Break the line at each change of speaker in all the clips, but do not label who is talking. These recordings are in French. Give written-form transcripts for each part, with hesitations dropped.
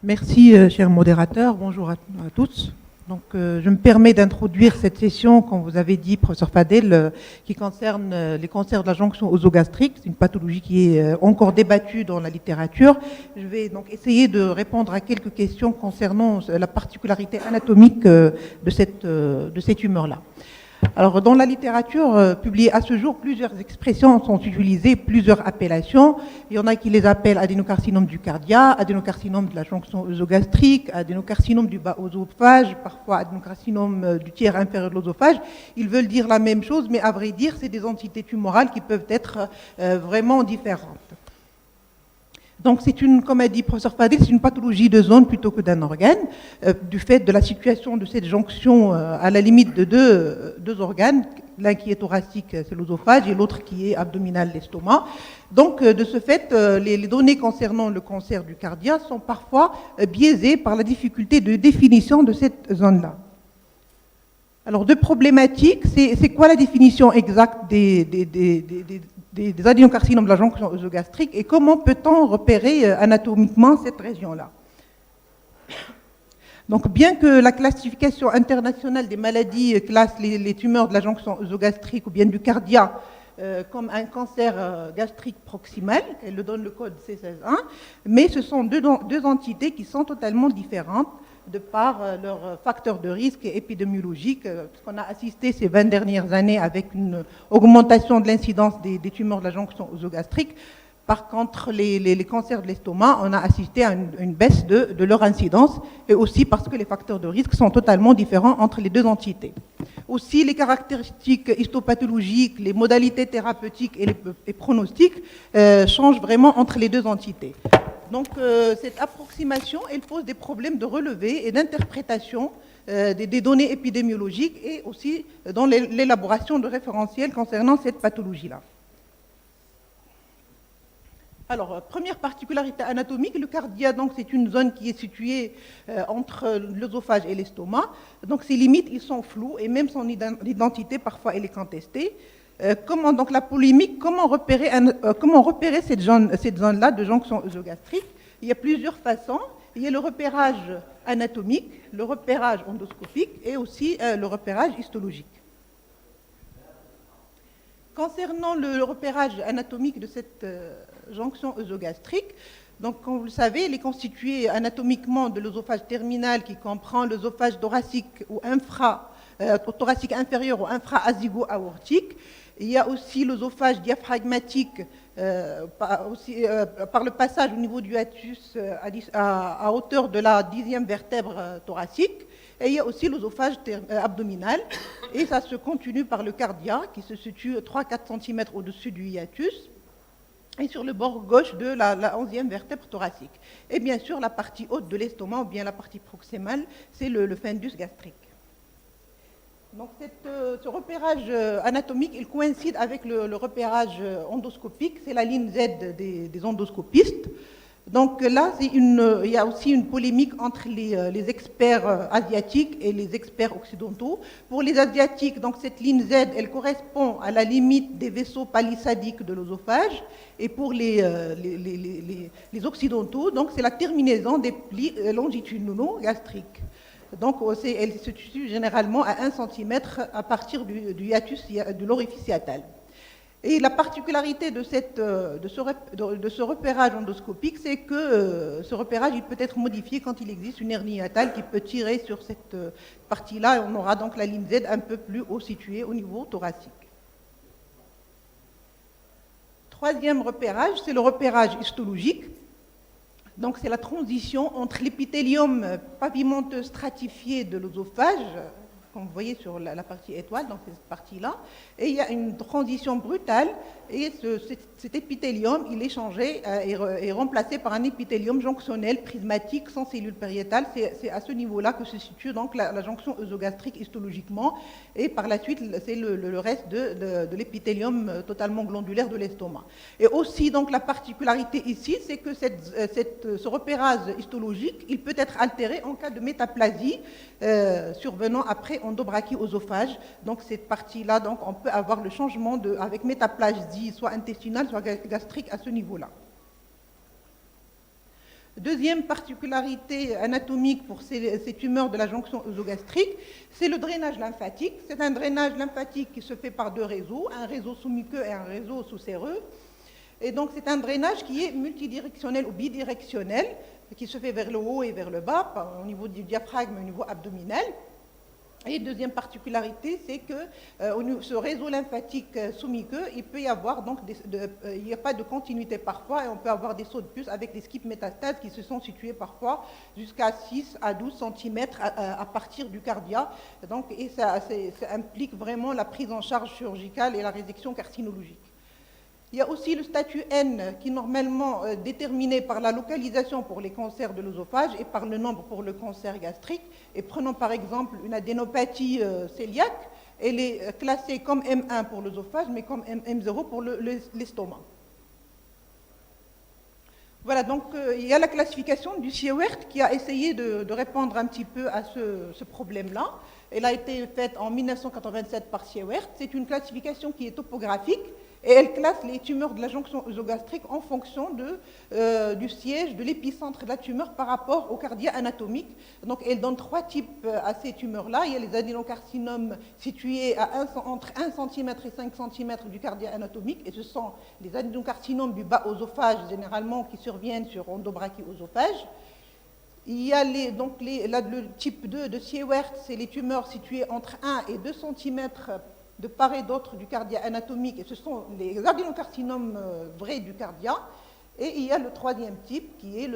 Merci, cher modérateur. Bonjour à tous. Donc, je me permets d'introduire cette session, comme vous avez dit, professeur Fadel, qui concerne les cancers de la jonction œsogastrique. C'est une pathologie qui est encore débattue dans la littérature. Je vais donc essayer de répondre à quelques questions concernant la particularité anatomique de ces tumeurs-là. Alors, dans la littérature publiée à ce jour, plusieurs expressions sont utilisées, plusieurs appellations. Il y en a qui les appellent adénocarcinome du cardia, adénocarcinome de la jonction œsogastrique, adénocarcinome du bas œsophage, parfois adénocarcinome du tiers inférieur de l'œsophage. Ils veulent dire la même chose, mais à vrai dire, c'est des entités tumorales qui peuvent être vraiment différentes. Donc c'est comme a dit le professeur Fadel, c'est une pathologie de zone plutôt que d'un organe, du fait de la situation de cette jonction à la limite de deux organes, l'un qui est thoracique, c'est l'œsophage, et l'autre qui est abdominal, l'estomac. Donc de ce fait, les données concernant le cancer du cardia sont parfois biaisées par la difficulté de définition de cette zone-là. Alors, deux problématiques, c'est quoi la définition exacte des adénocarcinomes de la jonction œsogastrique et comment peut-on repérer anatomiquement cette région-là? Donc, bien que la classification internationale des maladies classe les tumeurs de la jonction œsogastrique ou bien du cardia comme un cancer gastrique proximal, elle le donne le code C16.1, mais ce sont deux entités qui sont totalement différentes de par leurs facteurs de risque épidémiologiques, qu'on a assisté ces 20 dernières années avec une augmentation de l'incidence des tumeurs de la jonction œsogastrique. Par contre, les cancers de l'estomac, on a assisté à une baisse de leur incidence, et aussi parce que les facteurs de risque sont totalement différents entre les deux entités. Aussi, les caractéristiques histopathologiques, les modalités thérapeutiques et les pronostics changent vraiment entre les deux entités. Donc, cette approximation, elle pose des problèmes de relevé et d'interprétation des données épidémiologiques et aussi dans l'élaboration de référentiels concernant cette pathologie-là. Alors, première particularité anatomique, le cardia, donc, c'est une zone qui est située entre l'œsophage et l'estomac. Donc, ses limites, ils sont floues et même son identité, parfois, elle est contestée. Comment, donc, la polémique, comment repérer cette zone-là de jonction œsogastrique? Il y a plusieurs façons. Il y a le repérage anatomique, le repérage endoscopique et aussi le repérage histologique. Concernant le repérage anatomique de cette jonction œsogastrique, donc, comme vous le savez, elle est constituée anatomiquement de l'œsophage terminal qui comprend l'œsophage thoracique ou thoracique inférieur ou infra-azygo-aortique. Il y a aussi l'œsophage diaphragmatique par le passage au niveau du hiatus à hauteur de la 10e vertèbre thoracique. Et il y a aussi l'œsophage abdominal, et ça se continue par le cardia, qui se situe 3-4 cm au-dessus du hiatus, et sur le bord gauche de la 11e vertèbre thoracique. Et bien sûr, la partie haute de l'estomac, ou bien la partie proximale, c'est le fundus gastrique. Donc ce repérage anatomique, il coïncide avec le repérage endoscopique, c'est la ligne Z des endoscopistes. Donc là, il y a aussi une polémique entre les experts asiatiques et les experts occidentaux. Pour les asiatiques, donc cette ligne Z, elle correspond à la limite des vaisseaux palissadiques de l'œsophage. Et pour les occidentaux, donc c'est la terminaison des plis longitudinaux gastriques. Donc elle se situe généralement à 1 cm à partir du hiatus, de l'orifice hiatal. Et la particularité de ce repérage endoscopique, c'est que ce repérage il peut être modifié quand il existe une hernie hiatale qui peut tirer sur cette partie-là. On aura donc la ligne Z un peu plus haut située au niveau thoracique. Troisième repérage, c'est le repérage histologique. Donc c'est la transition entre l'épithélium pavimenteux stratifié de l'œsophage, comme vous voyez sur la partie étoile, donc cette partie-là, et il y a une transition brutale, et cet épithélium, il est changé et remplacé par un épithélium jonctionnel prismatique sans cellules pariétales. C'est à ce niveau-là que se situe donc la jonction œsogastrique histologiquement, et par la suite, c'est le reste de l'épithélium totalement glandulaire de l'estomac. Et aussi, donc, la particularité ici, c'est que ce repérage histologique, il peut être altéré en cas de métaplasie survenant après endobrachiosophage. Donc cette partie-là, donc on peut avoir le changement avec métaplasie soit intestinale, soit gastrique à ce niveau-là. Deuxième particularité anatomique pour ces tumeurs de la jonction œsogastrique, c'est le drainage lymphatique. C'est un drainage lymphatique qui se fait par deux réseaux, un réseau sous-muqueux et un réseau sous-séreux. Et donc c'est un drainage qui est multidirectionnel ou bidirectionnel, qui se fait vers le haut et vers le bas, au niveau du diaphragme et au niveau abdominal. Et deuxième particularité, c'est que ce réseau lymphatique sous-muqueux, il peut y avoir donc il n'y a pas de continuité parfois, et on peut avoir des sauts de puce avec des skips métastases qui se sont situés parfois jusqu'à 6 à 12 cm à partir du cardia. Donc, et ça implique vraiment la prise en charge chirurgicale et la résection carcinologique. Il y a aussi le statut N qui est normalement déterminé par la localisation pour les cancers de l'œsophage et par le nombre pour le cancer gastrique. Et prenons par exemple une adénopathie cœliaque, elle est classée comme M1 pour l'œsophage, mais comme M0 pour l'estomac. Voilà, donc il y a la classification du Siewert qui a essayé de répondre un petit peu à ce problème-là. Elle a été faite en 1987 par Siewert. C'est une classification qui est topographique. Et elle classe les tumeurs de la jonction œsogastrique en fonction du siège, de l'épicentre de la tumeur par rapport au cardia anatomique. Donc elle donne trois types à ces tumeurs-là. Il y a les adénocarcinomes situés entre 1 cm et 5 cm du cardia anatomique. Et ce sont les adénocarcinomes du bas œsophage, généralement, qui surviennent sur endobrachioœsophage. Il y a le type 2 de Siewert, c'est les tumeurs situées entre 1 et 2 cm de part et d'autre du cardia anatomique, et ce sont les adénocarcinomes vrais du cardia. Et il y a le troisième type qui est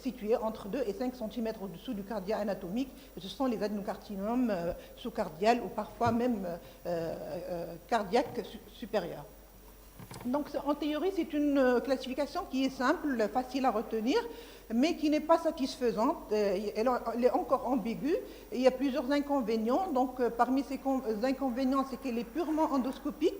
situé entre 2 et 5 cm au-dessous du cardia anatomique, et ce sont les adénocarcinomes sous-cardiales ou parfois même cardiaques supérieurs. Donc en théorie, c'est une classification qui est simple, facile à retenir, mais qui n'est pas satisfaisante. Elle est encore ambiguë. Et il y a plusieurs inconvénients. Donc parmi ces inconvénients, c'est qu'elle est purement endoscopique.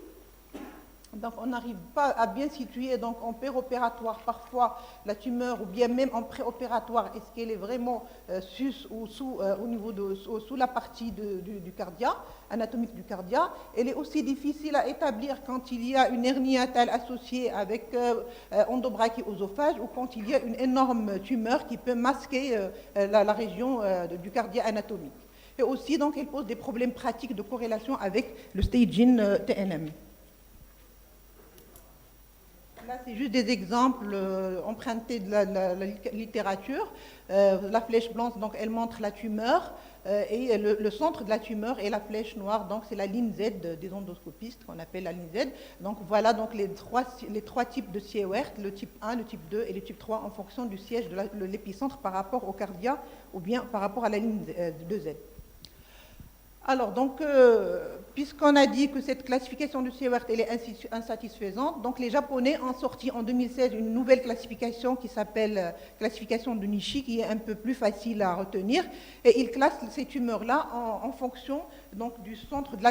Donc on n'arrive pas à bien situer donc, en péropératoire parfois la tumeur, ou bien même en préopératoire, est-ce qu'elle est vraiment sus ou sous, au niveau sous la partie du cardia, anatomique du cardia. Elle est aussi difficile à établir quand il y a une hernie hiatale associée avec endobrachioœsophage, ou quand il y a une énorme tumeur qui peut masquer la région du cardia anatomique. Et aussi, donc, elle pose des problèmes pratiques de corrélation avec le staging TNM. Là, c'est juste des exemples empruntés de la littérature. La flèche blanche, donc, elle montre la tumeur et le centre de la tumeur, et la flèche noire, donc, c'est la ligne Z des endoscopistes, qu'on appelle la ligne Z. Donc, voilà donc, les trois types de Siewert, le type 1, le type 2 et le type 3, en fonction du siège de l'épicentre par rapport au cardia ou bien par rapport à la ligne de Z. Alors, donc, puisqu'on a dit que cette classification de Siewert elle est insatisfaisante, donc les Japonais ont sorti en 2016 une nouvelle classification qui s'appelle classification de Nishi, qui est un peu plus facile à retenir, et ils classent ces tumeurs-là en fonction donc, du centre de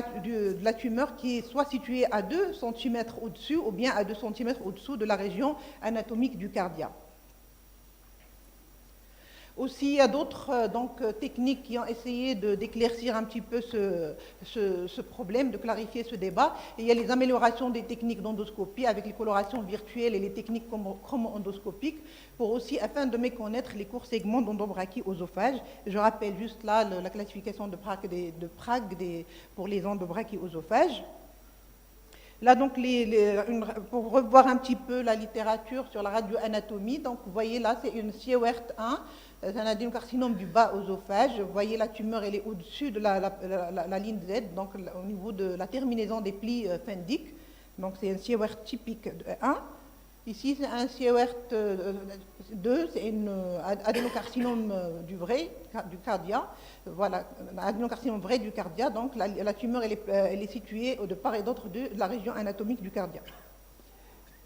la tumeur qui est soit situé à 2 cm au-dessus ou bien à 2 cm au-dessous de la région anatomique du cardia. Aussi, il y a d'autres techniques qui ont essayé d'éclaircir un petit peu ce problème, de clarifier ce débat. Et il y a les améliorations des techniques d'endoscopie avec les colorations virtuelles et les techniques chromo-endoscopiques afin de méconnaître les courts segments d'endobrachioœsophage. Je rappelle juste là la classification de Prague pour les endobrachioœsophages. Là, donc, pour revoir un petit peu la littérature sur la radioanatomie, donc, vous voyez là, c'est une Siewert 1, c'est un adénocarcinome du bas œsophage. Vous voyez, la tumeur, elle est au-dessus de la ligne Z, donc au niveau de la terminaison des plis Fendick. Donc, c'est un Siewert typique 1. Ici, c'est un Siewert 2, c'est un adénocarcinome du cardia. Voilà, un adénocarcinome vrai du cardia. Donc, la tumeur, elle est située de part et d'autre de la région anatomique du cardia.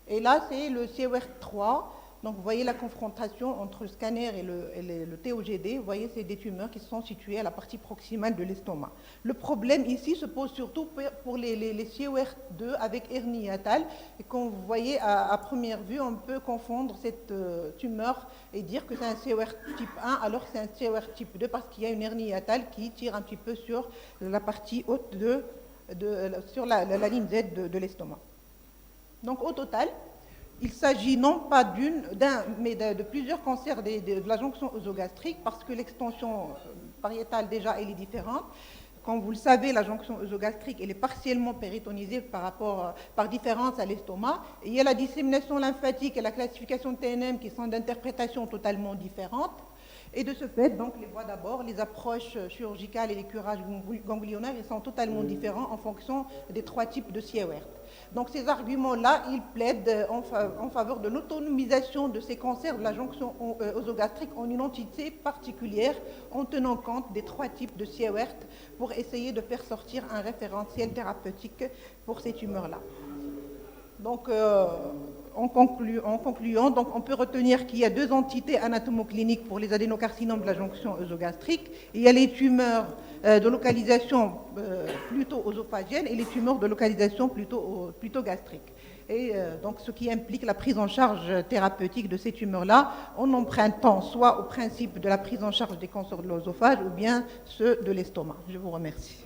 Et là, c'est le Siewert 3. Donc, vous voyez la confrontation entre le scanner et le TOGD. Vous voyez, c'est des tumeurs qui sont situées à la partie proximale de l'estomac. Le problème ici se pose surtout pour les Siewert 2 avec hernie hiatale. Et comme vous voyez, à première vue, on peut confondre cette tumeur et dire que c'est un Siewert type 1 alors que c'est un Siewert type 2 parce qu'il y a une hernie hiatale qui tire un petit peu sur la partie haute sur la ligne Z de l'estomac. Donc, au total, Il s'agit non pas d'un, mais de plusieurs cancers de la jonction œsogastrique, parce que l'extension pariétale, déjà, elle est différente. Comme vous le savez, la jonction œsogastrique, elle est partiellement péritonisée par différence à l'estomac. Et il y a la dissémination lymphatique et la classification de TNM qui sont d'interprétation totalement différentes. Et de ce fait, donc, les voies d'abord, les approches chirurgicales et les curages ganglionnaires, ils sont totalement différents en fonction des 3 types de Siewert. Donc ces arguments-là, ils plaident en faveur de l'autonomisation de ces cancers de la jonction œsogastrique en une entité particulière, en tenant compte des 3 types de Siewert pour essayer de faire sortir un référentiel thérapeutique pour ces tumeurs-là. Donc, en concluant, donc, on peut retenir qu'il y a 2 entités anatomocliniques pour les adénocarcinomes de la jonction œsogastrique. Il y a les tumeurs de localisation plutôt œsophagienne et les tumeurs de localisation plutôt gastrique. Et donc, ce qui implique la prise en charge thérapeutique de ces tumeurs-là en empruntant soit au principe de la prise en charge des cancers de l'œsophage ou bien ceux de l'estomac. Je vous remercie.